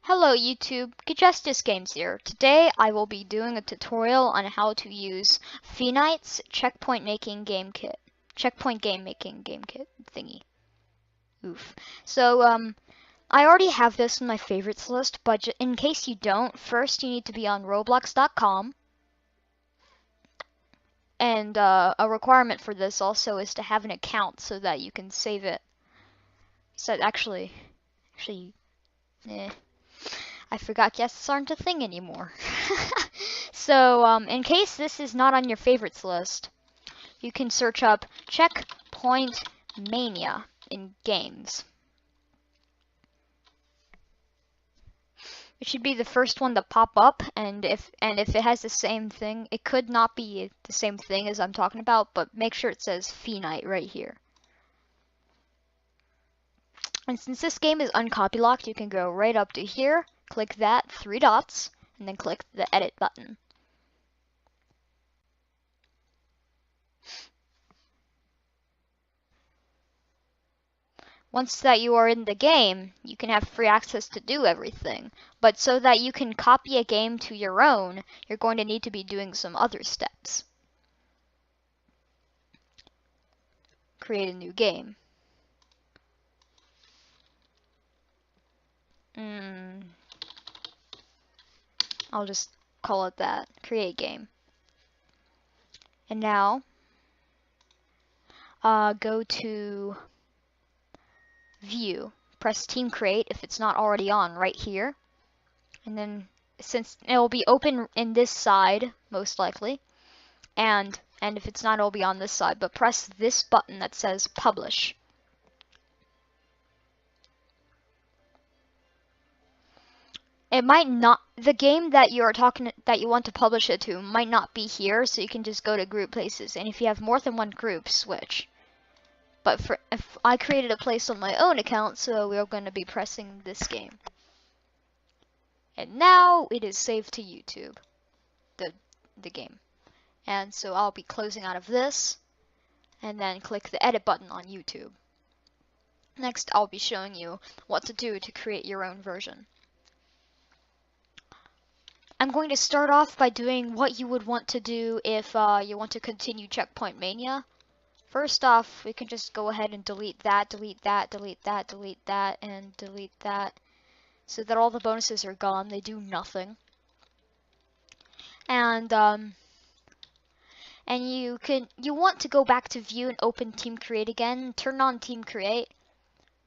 Hello YouTube, Justice Games here. Today I will be doing a tutorial on how to use Phenite's checkpoint game making game kit thingy. Oof. So I already have this in my favorites list, but in case you don't, first you need to be on roblox.com. And a requirement for this also is to have an account so that you can save it. So actually, I forgot guests aren't a thing anymore. So, in case this is not on your favorites list, you can search up Checkpoint Mania in games. It should be the first one to pop up, and if it has the same thing, it could not be the same thing as I'm talking about, but make sure it says Phenite right here. And since this game is uncopy locked, you can go right up to here, click that 3 dots, and then click the edit button. Once that you are in the game, you can have free access to do everything. But so that you can copy a game to your own, you're going to need to be doing some other steps. Create a new game. I'll just call it that. Create game. And now, go to View. Press Team Create if it's not already on right here. And then, since it will be open in this side, most likely, and if it's not, it'll be on this side, but press this button that says Publish. It might not, the game that you want to publish it to might not be here, so you can just go to group places, and if you have more than one group, switch. But if I created a place on my own account, so we're going to be pressing this game. And now it is saved to YouTube, the game. And so I'll be closing out of this, and then click the edit button on YouTube. Next, I'll be showing you what to do to create your own version. I'm going to start off by doing what you would want to do if you want to continue Checkpoint Mania. First off, we can just go ahead and delete that, delete that, delete that, delete that, and delete that, so that all the bonuses are gone. They do nothing. And you want to go back to View and open Team Create again. Turn on Team Create,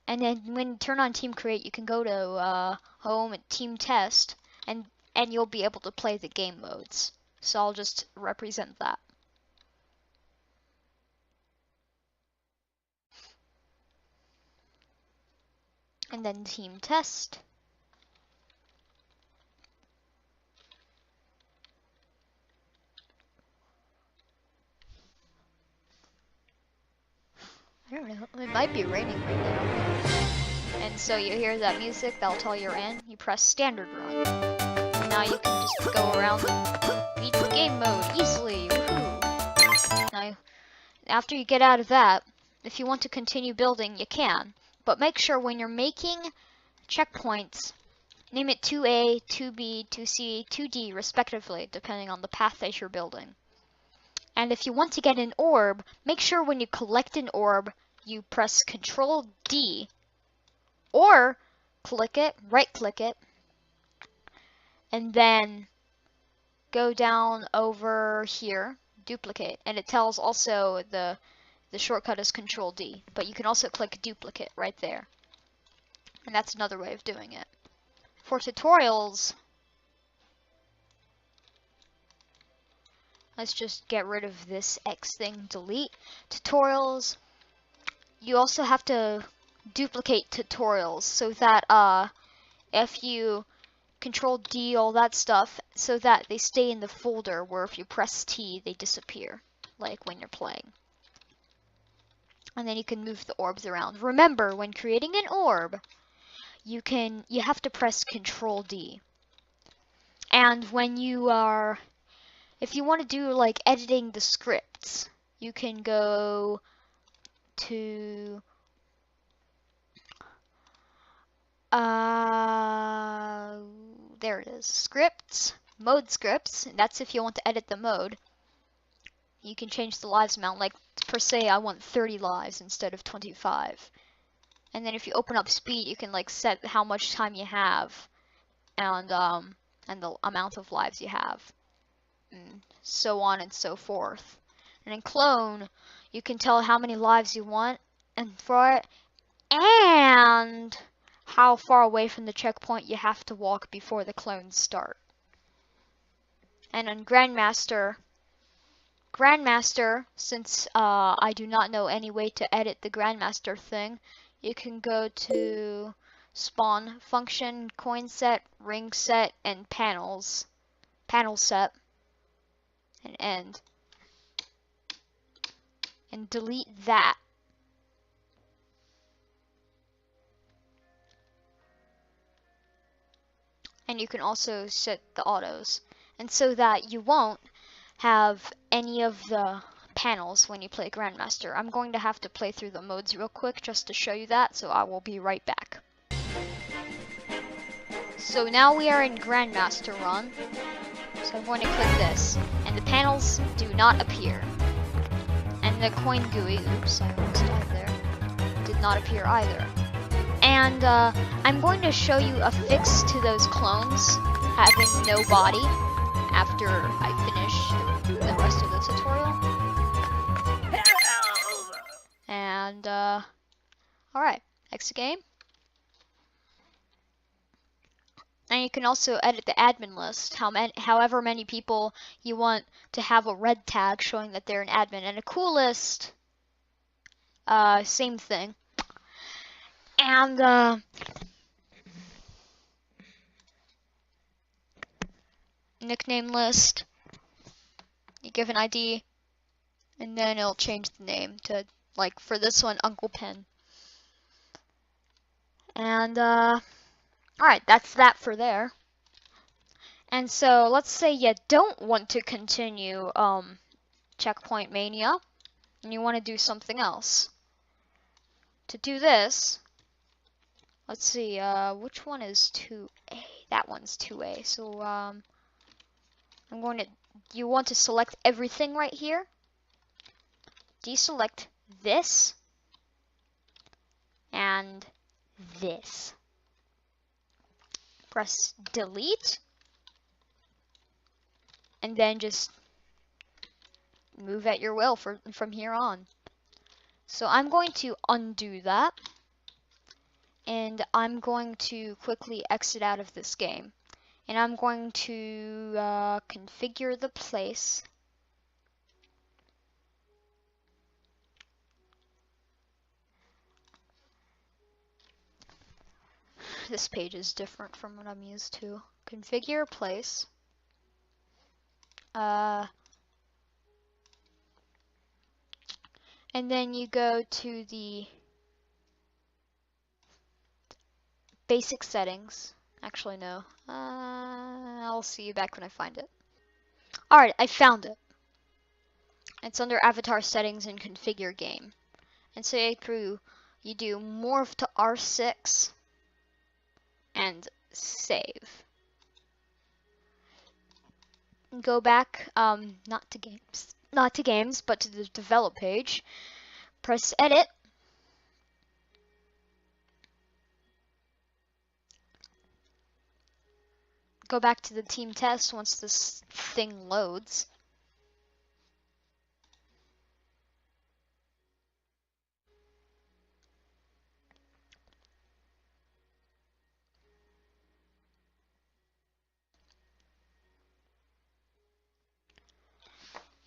and then when you turn on Team Create, you can go to Home and Team Test, and you'll be able to play the game modes. So I'll just represent that. And then Team Test. I don't know, it might be raining right now. And so you hear that music, that'll tell you're in. You press Standard Run. And now you can just go around and beat the game mode easily. Woohoo! Now, after you get out of that, if you want to continue building, you can. But make sure when you're making checkpoints, name it 2A, 2B, 2C, 2D respectively, depending on the path that you're building. And if you want to get an orb, make sure when you collect an orb, you press Control D, or click it, right click it, and then go down over here, duplicate, and it tells also the shortcut is Control D, but you can also click duplicate right there. And that's another way of doing it. For tutorials, let's just get rid of this X thing, delete. Tutorials, you also have to duplicate tutorials so that if you Control D, all that stuff, so that they stay in the folder where if you press T, they disappear, like when you're playing. And then you can move the orbs around. Remember, when creating an orb, you have to press Control D. And when you are, if you want to do like editing the scripts, you can go to there it is. Scripts, mode scripts. That's if you want to edit the mode. You can change the lives amount. Like, per se, I want 30 lives instead of 25. And then if you open up speed, you can like set how much time you have, and the amount of lives you have, and so on and so forth. And in clone, you can tell how many lives you want, and for it, and how far away from the checkpoint you have to walk before the clones start. And on Grandmaster, since I do not know any way to edit the Grandmaster thing, you can go to spawn function, coin set, ring set, and panel set, and end, and delete that. And you can also set the autos, and so that you won't have any of the panels when you play Grandmaster. I'm going to have to play through the modes real quick just to show you that, so I will be right back. So now we are in Grandmaster run, so I'm going to click this, and the panels do not appear. And the coin GUI, oops, I almost died there, did not appear either. And I'm going to show you a fix to those clones having no body after I finish the rest of the tutorial. And, alright, exit game. And you can also edit the admin list, however many people you want to have a red tag showing that they're an admin. And a cool list, same thing. And, nickname list, you give an ID, and then it'll change the name to, like, for this one, Uncle Pen. And, alright, that's that for there. And so, let's say you don't want to continue, Checkpoint Mania, and you want to do something else. To do this, let's see, which one is 2A? That one's 2A, so, you want to select everything right here, deselect this, and this. Press delete, and then just move at your will from here on. So I'm going to undo that, and I'm going to quickly exit out of this game. And I'm going to configure the place. This page is different from what I'm used to. Configure place. And then you go to the basic settings. Actually, no. I'll see you back when I find it. Alright, I found it. It's under Avatar Settings and Configure Game. And so you do Morph to R6 and save. Go back, not to games, but to the develop page. Press edit. Go back to the team test once this thing loads.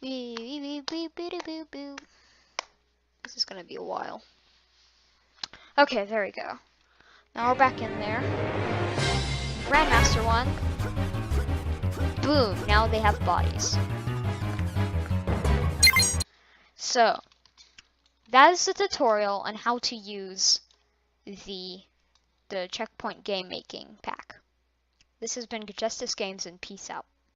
This is gonna be a while. Okay, there we go. Now we're back in there. Grandmaster one. Boom, now they have bodies. So, that is the tutorial on how to use the Checkpoint Game Making pack. This has been Justice Games, and peace out.